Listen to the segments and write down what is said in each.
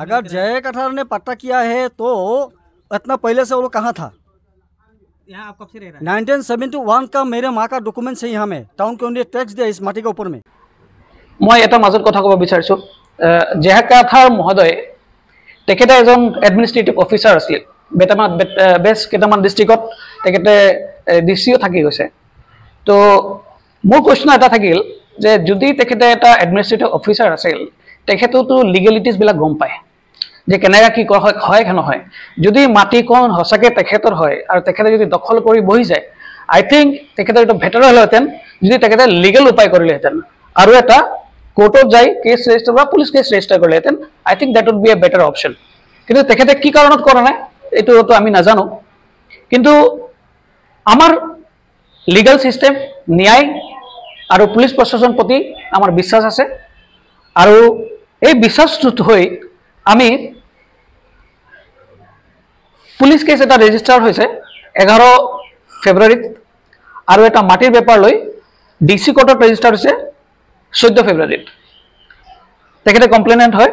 अगर जयकठार ने पता किया है तो इतना पहले से वो लोग कहाँ था? यहाँ आप कब से रह रहे हैं? 1971 का मेरे माँ का डॉक्यूमेंट्स है यहाँ में। टाउन के उन्हें टैक्स दिया इस माटी के ऊपर में। मैं এটা মাজত কথা কব বিচাৰিছো জেহাকাথাৰ মহোদয় তেখেতে এজন এডমিনিষ্ট্ৰেটিভ অফিচাৰ আছিল বেছ কেইটামান ডিষ্ট্ৰিক্টত তেখেতে ডিচিও থাকি গৈছে তো মোৰ কোৱেশ্চন এটা থাকিল যে যদি তেখেতে এটা এডমিনিষ্ট্ৰেটিভ অফিচাৰ আছিল তেখেতেতো লিগেলিটিজ বিলাক গম পায় যে কেনেকা কি হয় কেন হয় যদি মাটিকণ হসাকে তেখেতৰ হয় আৰু তেখেতে যদি দখল কৰি বহি যায় আই থিংক তেখেতে এটা বেটাৰ হলহেঁতেন যদি তেখেতে লিগেল উপায় কৰিলেহেঁতেন আৰু এটা কোর্টত যাই কেস রেজিস্টার বা পুলিশ কেস রেজিস্টার করলেন I think that would be a better option কিন্তু তেখেতে কি কারণত কৰা নাই এটো তো আমি নাজানো কিন্তু আমার লিগাল সিস্টেম ন্যায় আর পুলিশ প্রশাসন প্রতি আমার বিশ্বাস আছে আর এই বিশ্বাসত হই আমি পুলিশ কেস এটা রেজিস্টার হয়েছে 11 ফেব্রুয়ারি আর এটা মাটির ব্যাপার লই ডিসি কোর্টত রেজিস্টার হয়েছে 14 ফেব্রুয়ারি তেখেতে কমপ্লেনেন্ট হয়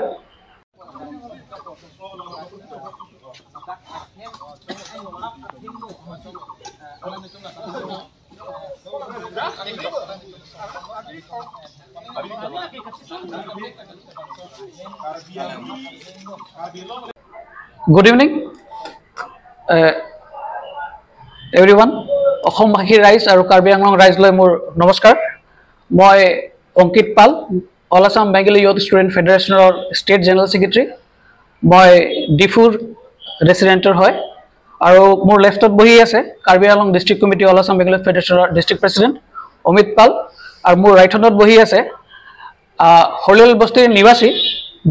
গুড ইভিনিং এভৰিৱান অসমবাসী ৰাইজ আৰু কাৰ্বি আংলং ৰাইজলৈ মোৰ নমস্কাৰ মই Ankit Pal all Assam Bengali youth student ফেডারেশনের স্টেট জেনারেল সেক্রেটারি মই ডিফুর রেসিডেন্টর হয় আর মোর লেফটত বহি আছে Karbi Anglong district committee all Assam Bengali ফেডারেশনের ডিস্ট্রিক্ট প্রেসিডেন্ট অমিত পাল আর মোর রাইট হ্যান্ডত বহি আছে হলিয়াল বস্তির নিবাসী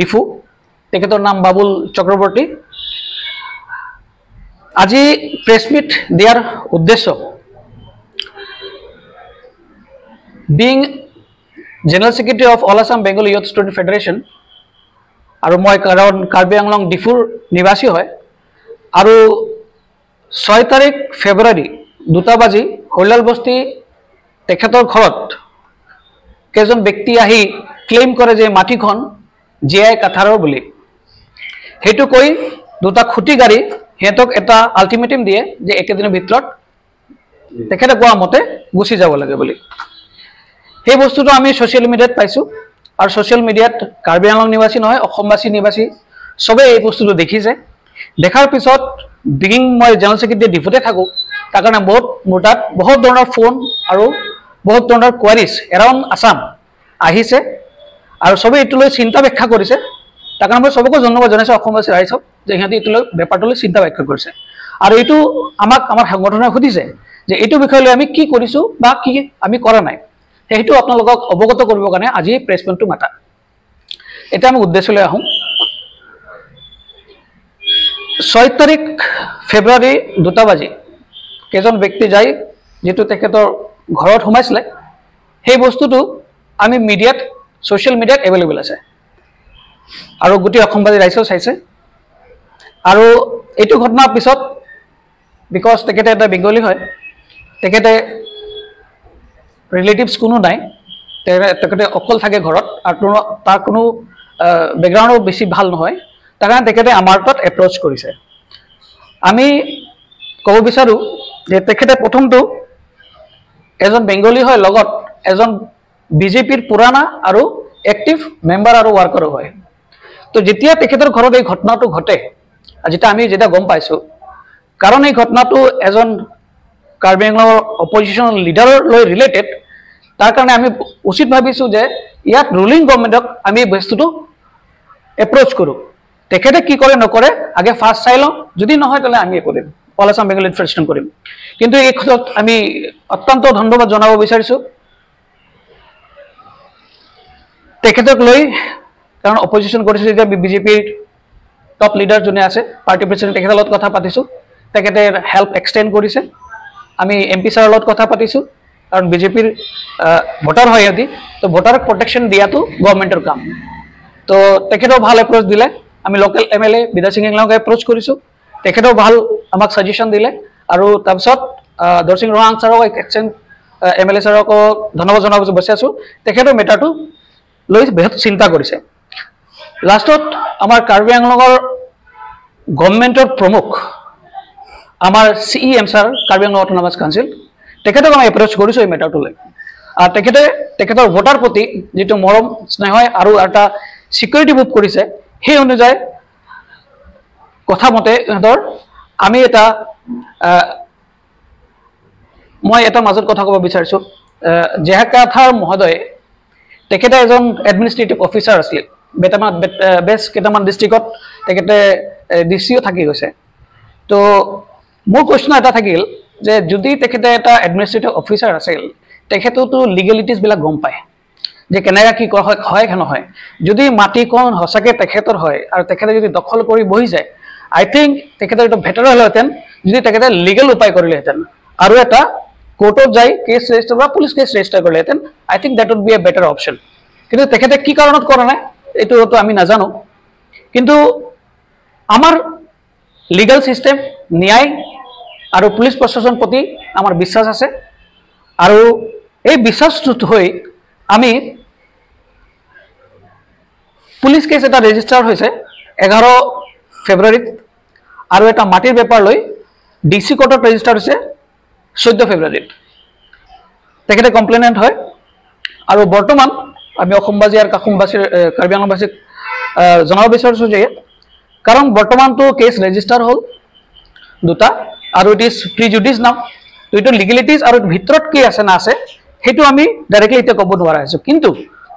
ডিফু তেখেতৰ নাম বাবুল চক্রবর্তী আজি প্রেস মিট দিয়ার উদ্দেশ্য being general secretary of all Assam Bengali youth student federation আর মই কারণ কার্বি আংলং ডিফুর নিবাসী হয় আর 6 তারিখ ফেব্রুয়ারি 2টা বাজি হলিয়াল বস্তি তেখেতৰ ঘৰত কেজন ব্যক্তি আহি ক্লেইম কৰে যে মাটিখন জিআই কাঠাৰৰ বুলি হেতু কৈ দুটা খুঁটি গাড়ী হেতক এটা আলটিমেটাম দিয়ে যে একেদিনৰ ভিতৰত তেখেতে কোৱা মতে গুছি যাব লাগে বুলি এই বস্তুটো আমি সোশ্যাল মিডিয়াত পাইছো আর সোশ্যাল মিডিয়াত কার্বি আংলং নিবাসী নহয় অসমবাসী নিবাসী সবে এই বস্তুটো দেখিছে দেখার পিছত বিগিং মই জেনারেল সেক্রেটারি ডিপুতে থাকো তার কারণে মোর তাত বহুত ধরনের ফোন আর বহুত ধরনের কোয়ারিজ এরাউন্ড আসাম আহিছে আর সবে এইটোলৈ চিন্তা ব্যাখ্যা করেছে তার কারণে মই সবকে ধন্যবাদ জানাইছো অসমবাসী রাইজক যে সিহঁতে এইটোলৈ ব্যাপারটোলৈ চিন্তা ব্যাখ্যা কৰিছে আৰ এইটো আমাক আমাৰ সংগঠনে সুধিছে যে এইটো বিষয় লৈ আমি কি কৰিছো বা কি আমি কৰা নাই সেইটো আপোনালোকক অৱগত কৰিবৰ কাৰণে আজি প্ৰেছ মিটটো মাতা এটা আমি উদ্দেশ্যলৈ আহোঁ 6 তাৰিখ ফেব্ৰুৱাৰী 2টা বাজি কেজন ব্যক্তি যায় যেটো তেখেতৰ ঘৰত সোমাইছিলে সেই বস্তুটো আমি মিডিয়াত সোশ্যাল মিডিয়াত এভেইলেবল আছে আৰু গোটেই অসমবাসী ৰাইজেও চাইছে আৰু এইটো ঘটনাৰ পিছত বিকজ তেখেতে এটা বেংগলী হয় তেখেতে ৰিলেটিভস কোনো নাই তেখেতে অকল থাকে ঘৰত আৰু তাৰ কোনো ব্যাকগ্ৰাউণ্ডো বেছি ভাল নহয় তাৰ কাৰণে তেখেতে আমাৰ তাত এপ্ৰোচ কৰিছে আমি ক'ব বিচাৰো যে তেখেতে প্ৰথমটো এজন বেংগলী হয় লগত এজন বিজেপিৰ পুৰাণা আৰু এক্টিভ মেম্বাৰ আৰু ওয়াৰ্কাৰও হয় তো যেতিয়া তেখেতৰ ঘৰত এই ঘটনাটো ঘটে যেটা গম পাইছো কাৰণ এই ঘটনাটো এজন কাৰ্বি আংলং অপজিশন লিডাৰ লৈ ৰিলেটেড তাৰ কাৰণে আমি উচিত ভাবিছো যে ইয়াত ৰুলিং গভৰ্নমেন্টক আমি বস্তুটো এপ্ৰোচ কৰো তেখেতে কি কৰে নকৰে আগে ফাৰ্স্ট চাই লওঁ যদি নহয় তাহলে আমি কৰিম অল আসাম বেঙ্গলী ফেডাৰেশন কৰিম কিন্তু এই ক্ষেত্ৰত আমি অত্যন্ত ধন্যবাদ জনাব বিচাৰিছো তেখেতক লৈ কাৰণ অপজিশন কৰিছে যে বিজেপিৰ টপ লিডাৰ যোনে আছে পাৰ্টি প্ৰেসিডেন্ট তেখেতৰ লগত কথা পাতিছো তেখেতে হেল্প এক্সটেন্ড কৰিছে আমি এমপি ছাৰৰ লগত কথা পাতিছো কারণ বিজেপির ভোটার হয় ইহঁতি তো ভোটারক প্রটেকশন দিয়াটো গভর্নমেন্টের কাম তো তেখেতেও ভাল এপ্রোচ দিলে আমি লোকাল এমএলএ বিদ্যা সিং এংলাক এপ্রোচ কৰিছো তেখেতেও ভাল আমাক সাজেশন দিলে আৰু তাৰপিছত দৰসিং ৰহাং ছাৰক এক্সচেঞ্জ এমএলএ ছাৰক ধন্যবাদ জনাব বিচাৰিছো তেখেতৰ মেটাৰটো লৈ বহুত চিন্তা কৰিছে লাষ্টত আমাৰ কাৰ্বি আংলঙৰ গভৰ্ণমেণ্টৰ প্ৰমুখ আমাৰ CEM sir Karbi Anglong autonomous council তেখেতক আমি এপ্ৰ'চ কৰিছোঁ এই মেটাৰটোলৈ আৰু তেখেতৰ ভোটাৰ প্ৰতি যিটো মৰম স্নেহ আৰু এটা সিকিউৰিটি বুক কৰিছে সেই অনুযায়ী কথা মতে ইহঁতৰ আমি এটা মই এটা মাজত কথা ক'ব বিচাৰিছোঁ জেহাকাথাৰ মহোদয় তেখেতে এজন এডমিনিষ্ট্ৰেটিভ অফিচাৰ আছিল বেছ কেইটামান ডিষ্ট্ৰিক্টত তেখেতে DCও থাকি গৈছে তো মোৰ প্ৰশ্ন এটা থাকিল যে যদি তেখেতে এটা এডমিনিষ্ট্ৰেটিভ অফিচাৰ আছিল তেখেতেতো লিগেলিটিজবিলাক গম পায় যে কেনেকৈ কি কৰা হয় নহয় যদি মাটিকণ সঁচাকৈ তেখেতৰ হয় আৰু তেখেতে যদি দখল কৰি বহি যায় আই থিংক তেখেতে এইটো বেটাৰ হ'লহেঁতেন যদি তেখেতে লিগেল উপায় কৰিলেহেঁতেন আৰু এটা কোৰ্টত যাই কেছ ৰেজিষ্টাৰ বা পুলিচ কেছ ৰেজিষ্টাৰ কৰিলেহেঁতেন I think that would be a better option কিন্তু তেখেতে কি কাৰণত কৰা নাই এইটোতো আমি নাজানো কিন্তু আমাৰ লিগেল চিষ্টেম ন্যায় আৰু পুলিচ প্ৰশাসন প্ৰতি আমাৰ বিশ্বাস আছে আৰু এই বিশ্বাসটোত হৈ আমি পুলিচ কেছ এটা ৰেজিষ্টাৰ হৈছে 11 ফেব্ৰুৱাৰীত আৰু এটা মাটিৰ বেপাৰ লৈ DC কোৰ্টত ৰেজিষ্টাৰ হৈছে 14 ফেব্ৰুৱাৰীত তেখেতে কমপ্লেইনেণ্ট হয় আৰু বৰ্তমান আমি অসমবাসী আৰু কাৰ্বি আংলংবাসীক জনাব বিচাৰিছোঁ যে কাৰণ বৰ্তমানতো কেছ ৰেজিষ্টাৰ হ'ল দুটা আৰু ইট ইজ প্ৰিজুডিচ নাও তো এইটো লিগেলিটিজ আৰু ভিতৰত কি আছে না আছে সেইটো আমি ডাইৰেক্টলি এতিয়া ক'ব নোৱাৰা হৈছোঁ কিন্তু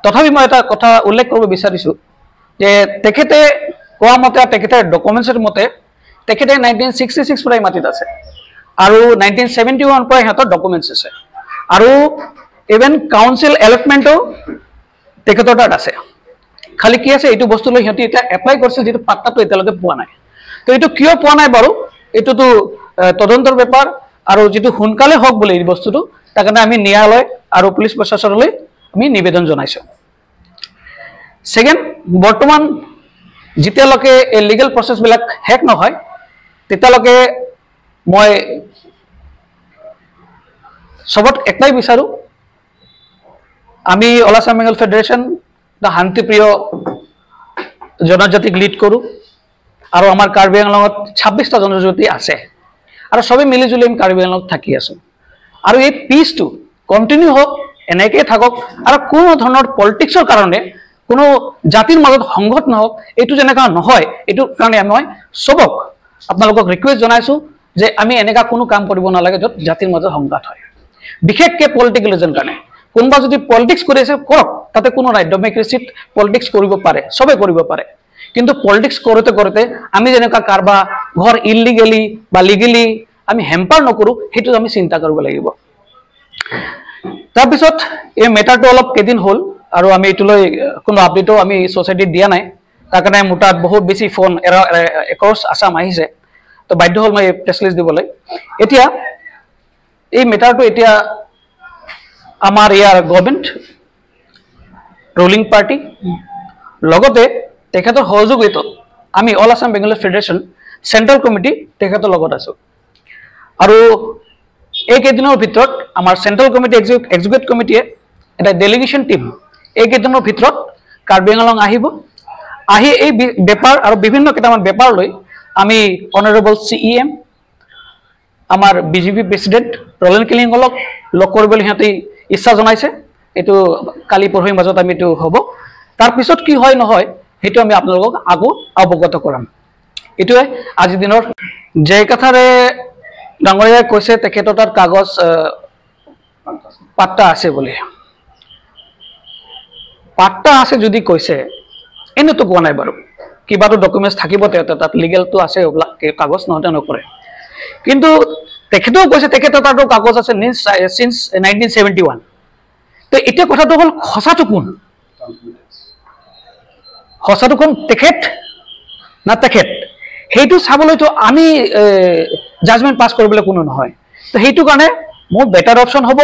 তথাপি মই এটা কথা উল্লেখ কৰিব বিচাৰিছোঁ যে তেখেতে কোৱা মতে তেখেতৰ ডকুমেণ্টছৰ মতে তেখেতে 1966 পৰাই মাটিত আছে আৰু 1971 পৰাই সিহঁতৰ ডকুমেণ্টছ আছে আৰু ইভেন কাউন্সিল এলটমেণ্টো তেখেতৰ তাত আছে খালি কি আছে এইটো বস্তু লৈ সিহঁতি এতিয়া এপ্লাই কৰিছে যিটো পাত্তাটো এতিয়ালৈকে পোৱা নাই তো এইটো কিয় পোৱা নাই বাৰু এইটোতো তদন্তৰ বেপাৰ আৰু যিটো সোনকালে হওক বুলি এই বস্তুটো তাৰ কাৰণে আমি ন্যায়ালয় আৰু পুলিচ প্ৰশাসনলৈ আমি নিবেদন জনাইছোঁ সেকেণ্ড বৰ্তমান যেতিয়ালৈকে এই লিগেল প্ৰচেছবিলাক শেষ নহয় তেতিয়ালৈকে মই সবত একটাই বিচাৰোঁ আমি অল আছাম বেংগল ফেডাৰেশ্যন এটা শান্তিপ্ৰিয় জনজাতিক লিড কৰোঁ আৰু আমাৰ কাৰ্বি আংলঙত 26টা জনজাতি আছে আৰু সবে মিলিজুলি আমি কাৰ্বি আংলঙত থাকি আছোঁ আৰু এই পিচটো কণ্টিনিউ হওক এনেকৈ থাকক আৰু কোনো ধৰণৰ পলিটিক্সৰ কাৰণে কোনো জাতিৰ মাজত সংঘাত নহওক এইটো যেনেকুৱা নহয় এইটো কাৰণে মই সবক আপোনালোকক ৰিকুৱেষ্ট জনাইছোঁ যে আমি এনেকুৱা কোনো কাম কৰিব নালাগে য'ত জাতিৰ মাজত সংঘাত হয় বিশেষকৈ পলিটিকেল ৰিজন কাৰণে কোনোবা যদি পলিটিক্স কৰি আছে কৰক তাতে কোনো নাই ডেমক্ৰেচিত পলিটিক্স কৰিব পাৰে সবে কৰিব পাৰে কিন্তু পলিটিক্স কৰোঁতে কৰোঁতে আমি যেনেকুৱা কাৰোবাৰ ঘৰ ইলিগেলি বা লিগেলি আমি হেম্পাৰ নকৰোঁ সেইটো আমি চিন্তা কৰিব লাগিব তাৰপিছত এই মেটাৰটো অলপ কেইদিন হ'ল আৰু আমি এইটোলৈ কোনো আপডেটো আমি ছ'চাইটিত দিয়া নাই তাৰ কাৰণে মোৰ তাত বহুত বেছি ফোন একৰ্ছ আছাম আহিছে তো বাধ্য হ'ল মই প্ৰেছ লিষ্ট দিবলৈ এতিয়া এই মেটাৰটো এতিয়া আমাৰ ইয়াৰ গভৰ্ণমেণ্ট ৰুলিং পাৰ্টি লগতে তেখেতৰ সহযোগিতাত আমি all Assam Bengal federation central committee তেখেতৰ লগত আছোঁ আৰু এইকেইদিনৰ ভিতৰত আমাৰ চেণ্ট্ৰেল কমিটি এক্সিকিউটিভ কমিটিয়ে এটা ডেলিগেশ্যন টিম এইকেইদিনৰ ভিতৰত কাৰ্বি আংলং আহিব আহি এই বেপাৰ আৰু বিভিন্ন কেইটামান বেপাৰ লৈ আমি অনাৰেবল CEM আমাৰ BJP প্ৰেচিডেণ্ট ৰলেন কেলিংগলক লগ কৰিবলৈ সিহঁতে ইচ্ছা জনাইছে এইটো কালি পৰহিৰ মাজত আমি এইটো হ'ব তাৰপিছত কি হয় নহয় সেইটো আমি আপোনালোকক আগো অৱগত কৰাম এইটোৱে আজিৰ দিনৰ জয়কাথাৰে ডাঙৰীয়াই কৈছে তেখেতৰ তাত কাগজ পাট্টা আছে বুলি পাট্টা আছে যদি কৈছে এনেতো কোৱা নাই বাৰু কিবাটো ডকুমেণ্টছ থাকিব তাত লিগেলটো আছে এইবিলাক কাগজ নহওঁতে নকৰে কিন্তু তেখেতেও কৈছে তেখেতৰ তাতো কাগজ আছে সিন্স 1971 তো এতিয়া কথাটো হ'ল সঁচাটো কোন সঁচাটো কোন তেখেত না তেখেত সেইটো চাবলৈতো আমি জাজমেণ্ট পাছ কৰিবলৈ কোনো নহয় তো সেইটো কাৰণে মোৰ বেটাৰ অপশ্যন হ'ব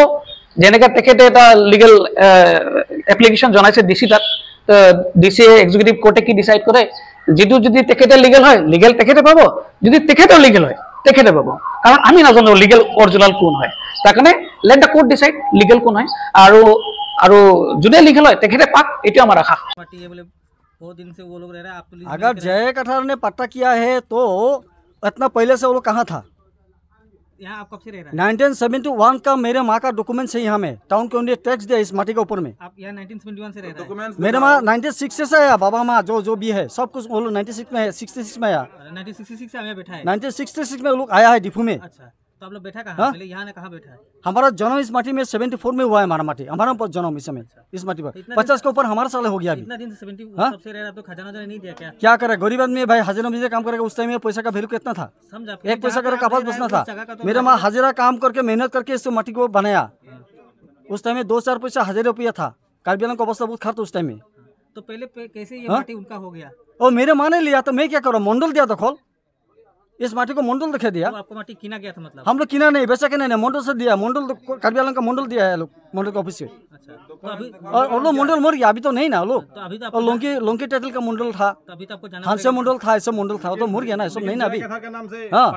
যেনেকৈ তেখেতে এটা লিগেল এপ্লিকেশ্যন জনাইছে DC তাত DC এক্সিকিউটিভ কোৰ্টে কি ডিচাইড কৰে যিটো যদি তেখেতে লিগেল হয় লিগেল তেখেতে পাব যদি তেখেতেও লিগেল হয় তেখেতে পাব কাৰণ আমি নাজানো লিগেল অৰিজিনেল কোন হয় তাৰ কাৰণে let the court decide legal কোন হয় আৰু যোনে লিগেল হয় তেখেতে পাক এইটো আমাৰ আশা पार्टी ये बोले बहुत दिन से वो लोग रह रहे हैं, आप तो लीज अगर मिल के रहे जय कठार ने पट्टा किया है तो इतना पहले से वो लोग कहाँ था? हैं। यहाँ आप कब से रह रहे हैं? 1971 का मेरे माँ का डॉक्यूमेंट है यहाँ में, टाउन के टैक्स दिया इस माटी के ऊपर में। आप यहाँ 1971 से रह रहे हैं? मेरे माँ 96 से आया, बाबा माँ जो भी है सब कुछ वो लोग 96 में है, 66 में आया। 1966 से हम यहाँ बैठा है। 1966 में वो लोग आया है डिफू में। अच्छा, तो आप लोग बैठा कहाँ? हाँ? पहले यहाँ ने कहाँ बैठा है? हमारा जन्म इस माटी में 74 में हुआ है, हमारा माटी, हमारा जन्म इस समय इस माटी पर। इतना 50 के ऊपर हमारा साल हो गया अभी। इतना दिन से 70 हाँ? सबसे रह रहा, तो खजाना वजाना नहीं दिया क्या करे गरीब आदमी है भाई, हाजिरा मुझे काम करेगा, उस टाइम में पैसा का वैल्यू कितना था? समझा? एक पैसा का कपास बचना था। जगह का तो मेरा माँ हाजिरा काम करके मेहनत करके इस माटी को बनाया। उस टाइम में 2-4 पैसा 1000 रुपया था। कार्बी आंगलों का अवस्था बहुत खराब था उस टाइम में। तो पहले कैसे ये हाँ? माटी उनका हो गया? और मेरे माँ ने लिया तो मैं क्या करूँ, मंडल दिया तो खोल, इस माटी को मंडल दिखा दिया। तो आपको माटी किना गया था मतलब? हम लोग किना नहीं, बेचा के नहीं, मंडल से दिया। मंडल कार्बी आंगलों का मंडल दिया है लोग, मंडल का ऑफिस से। अच्छा, तो अभी और लोग मंडल मर गया, अभी तो नहीं ना लोग। तो अभी तो और आपको लोंकी टाइटल का मंडल था, तो अभी तो आपको जाना हांसे मंडल था, ऐसा मंडल था, वो तो मर गया ना, सब नहीं ना अभी। हाँ।